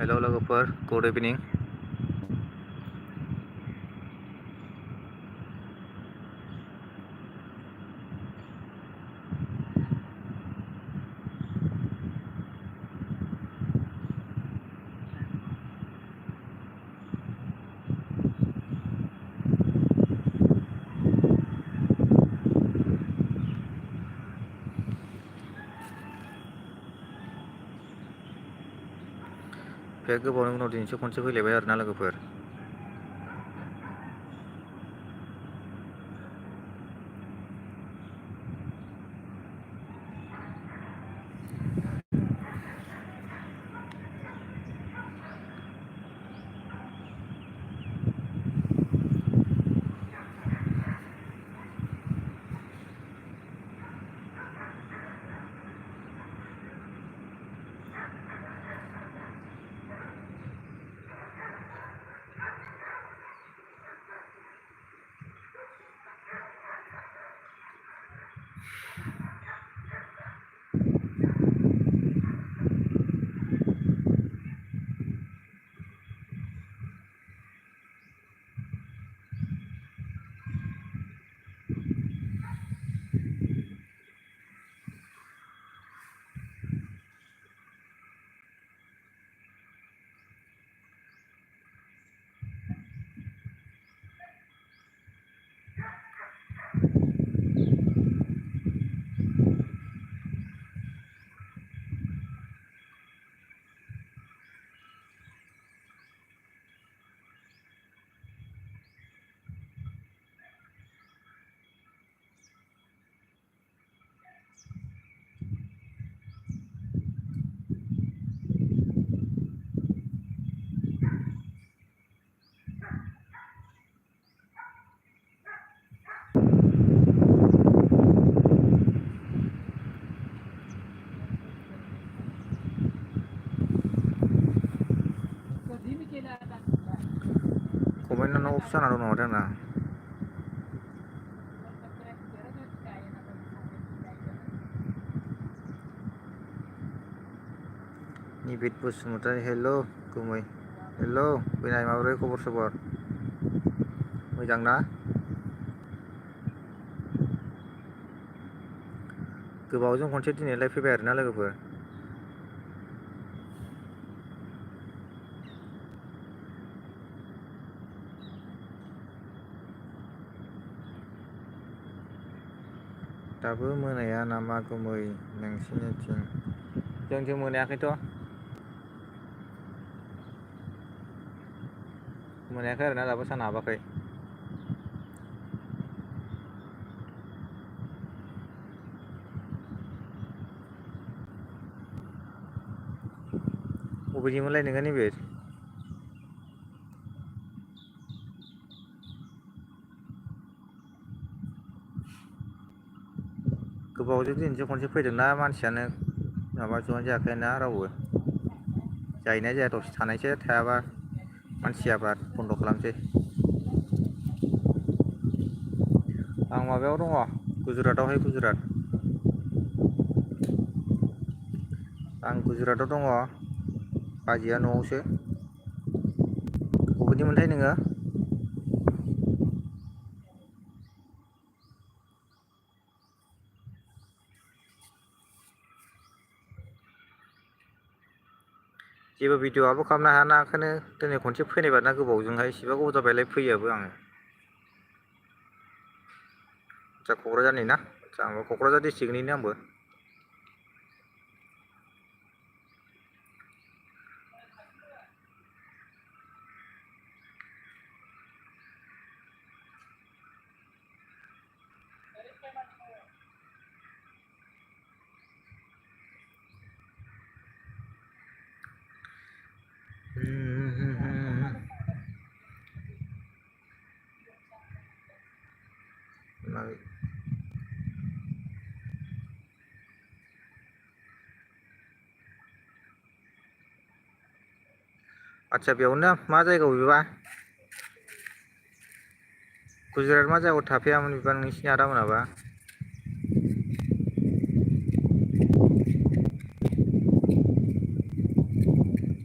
हेल' लोगोफोर, गुड इभिनिं। बे गोबावनि उनाव दिनैसो खनसे फैलायबाय आरोना लोगोफोर। कमेन्टआनो अफ जाना दं नामाथाय आंना। निबिद बसुमतारी हेल' गुमै हेल' फैनाय माबोरै खबर सबर मोजां ना? गोबावजों खनसे दिनैलाय फैबाय आरोना लोगोफोर। दाबो मोनाया नामा गुमै नोंसिनिथिं? जोंथिं मोनायाखैथ'। मोनायाखै आरोना दाबो सान हाबाखै। बबेनिमोनलाय नोङो नैबे? गोबावजों दिनैसो खनसे फैदोंना मानसियानो माबा जइन जायाखैना रावबो। जायोना जाया दसे थानायसै थायाबा मानसिया बार बन्द' खालामसै। आं माबायाव दङ गुजरातआवहाय गुजरात। आं गुजरातआव दङ बाजैया न'आवसो। बबेनिमोनथाय नोङो? जेबो भिडिअ'आबो खालामनो हायाना ओंखायनो दिनै खनसे फैनाय बादना गोबावजोंहाय इसेबा गोबाव जाबायलाय फैयाबो आङो। आदसा क'क्राझारनि ना? आदसा आंबो क'क्राझार डिस्ट्रिक्टनिनो आंबो। आदसा बेयावनो मा जायगायाव बेबा? गुजरात मा जायगायाव थाफैयामोन बेबा नोंसिनि आदामोनाबा?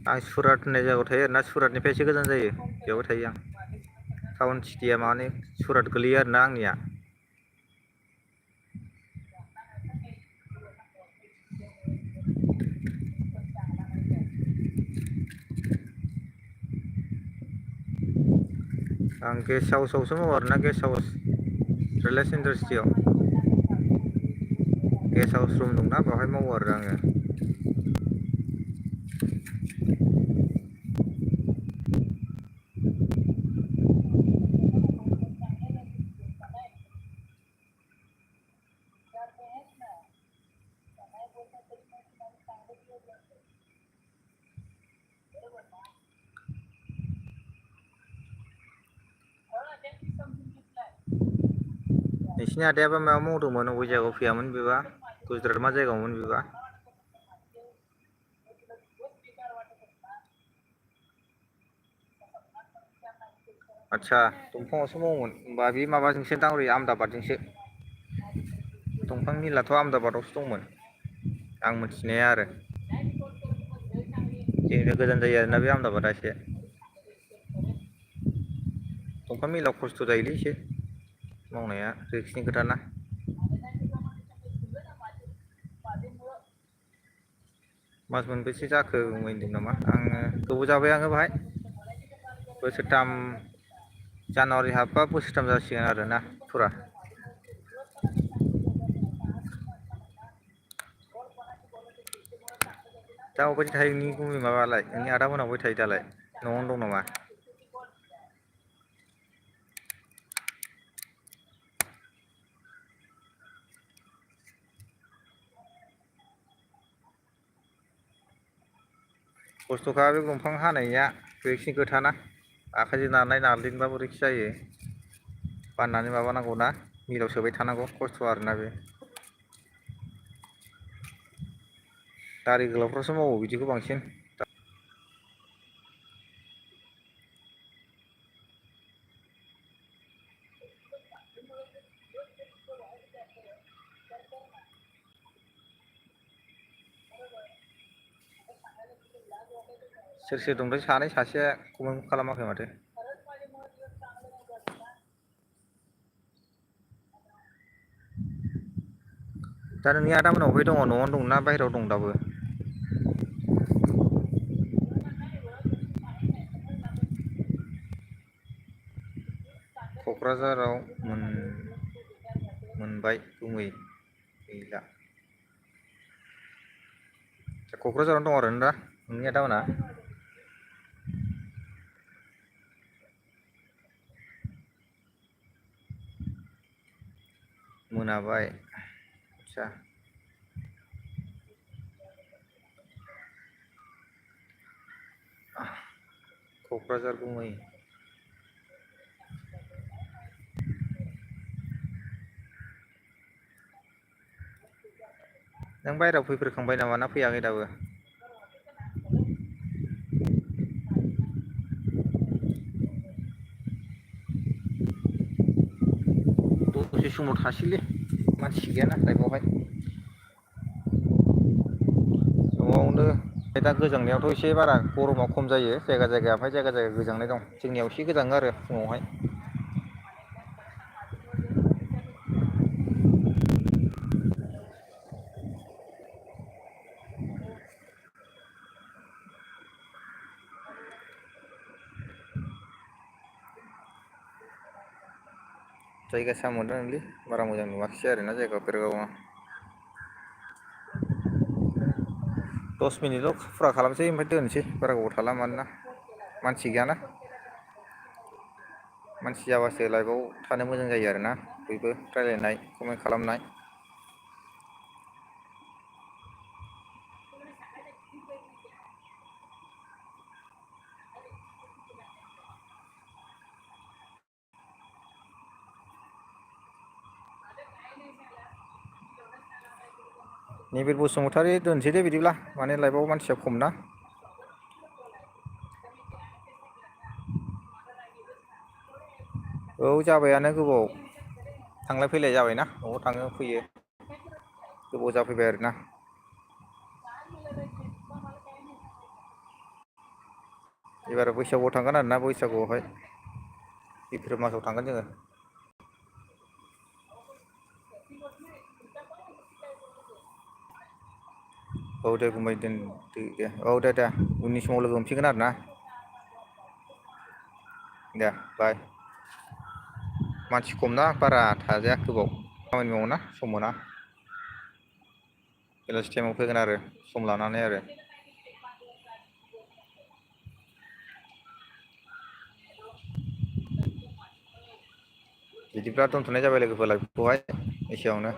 आं सुराट होननाय जायगायाव थायो आरोना सुराटनिफ्राय एसे गोजान जायो बेयावबो थायो आं टाउन सिटिया माने सुराट गोलैयो आरोना आंनिया आं गेस्ट हाउसावसो मावो आरोना गेस्ट हाउस रिलायन्स इन्डास्ट्रियाव गेस्ट हाउस रुम दंना बेवहाय मावो आरो आङो नोंसिनि आदायाबा मायाव मावदोंमोन अबे जायगायाव फैयामोन बेबा गुजरात मा जायगायावमोन बेबा आदसा दंफाङावसो मावोमोन होमबा बे माबाजोंसो दांहरै आहमेदाबादजोंसो दंफां मिलाथ' आहमेदाबादावसो दंमोन आं मिथिनाया आरो जोंनिफ्राय गोजान जायो आरोना बे आहमेदाबादा एसे दंफां मिलाव खस्थ' जायोलै एसे मावनाया रिक्सनि खोथा ना मास मोनबेसे जाखो होनदों नामा आङो गोबाव जाबाय आङो बाहाय बोसोरथाम जानुवारि हाबबा बोसोरथाम जासिगोन आरोना फुरा दा अबेबायदि थायो नोंनि गुबै माबालाय नोंनि आदा मोना अबाय थायो दालाय न'आवनो दं नामा खस्थ'खा बे दंफां हानाया रिक्सनि खोथाना आखाइजों नारनाय नारलिनबाबो रिक्स जायो बाननानै माबानांगौ ना मिलाव सोबाय थानांगौ खस्थ' आरोना बे दारि गोलावफ्रासो मावो बिदिखौ बांसिन सोर सोर दंथाय सानै सासेया कमेन्ट खालामाखै माथो दा नोंनि आदा मोना अबेहाय दङ न'आवनो दंना बाहेरायाव दं दाबो क'क्राझाराव मोनबाय गुमै गैला क'क्राझारावनो दं आरो दा नोंनि आदा मोना मोनाबाय आदसा क'क्राझार गुमै नों बायहेरायाव फैफेरखांबाय नामा ना फैयाखै दाबो दसे समाव थासैलै मानसि गैयाना लाइफआवहाय न'आवनो दा गोजांनायावथ' एसे बारा गरमा खम जायो जायगा जायगा ओमफ्राय जायगा जायगा गोजांनाय दं जोंनियाव एसे गोजाङो आरो फुङावहाय जायगा सामोदांलै बारा मोजां नुवाखिसै आरोना जायगा बेरगावआ 10 मिनिटल' फुरा खालामसै ओमफ्राय दोनसै बारा गोबाव थाला मानोना मानसि गैयाना मानसि जाबासो लाइफआव थानो मोजां जायो आरोना बयबो रायलायनाय कमेन्ट खालामनाय निबिर बसुमतारी दोनसै दे बिदिब्ला माने लाइफआव मानसिया खम ना औ जाबायानो गोबाव थांलाय फैलाय जाबायना न'आव थाङो फैयो गोबाव जाफैबाय आरोना एबार बैसागुआव थांगोन आरोना बैसागुआवहाय एप्रिल मासाव थांगोन जोङो। औ दे गुमै दोनदो दे औ दे उननि समाव लोगो मोनफिनगोन आरो ना। दे बाय। मानसि खमना बारा थाजाया गोबाव खामानि मावो ना सम मोना। बेलासि टाइमाव फैगोन आरो सम लानानै आरो। बिदिब्ला दोनथ'नाय जाबाय लोगोफोर लाइभखौहाय एसेयावनो।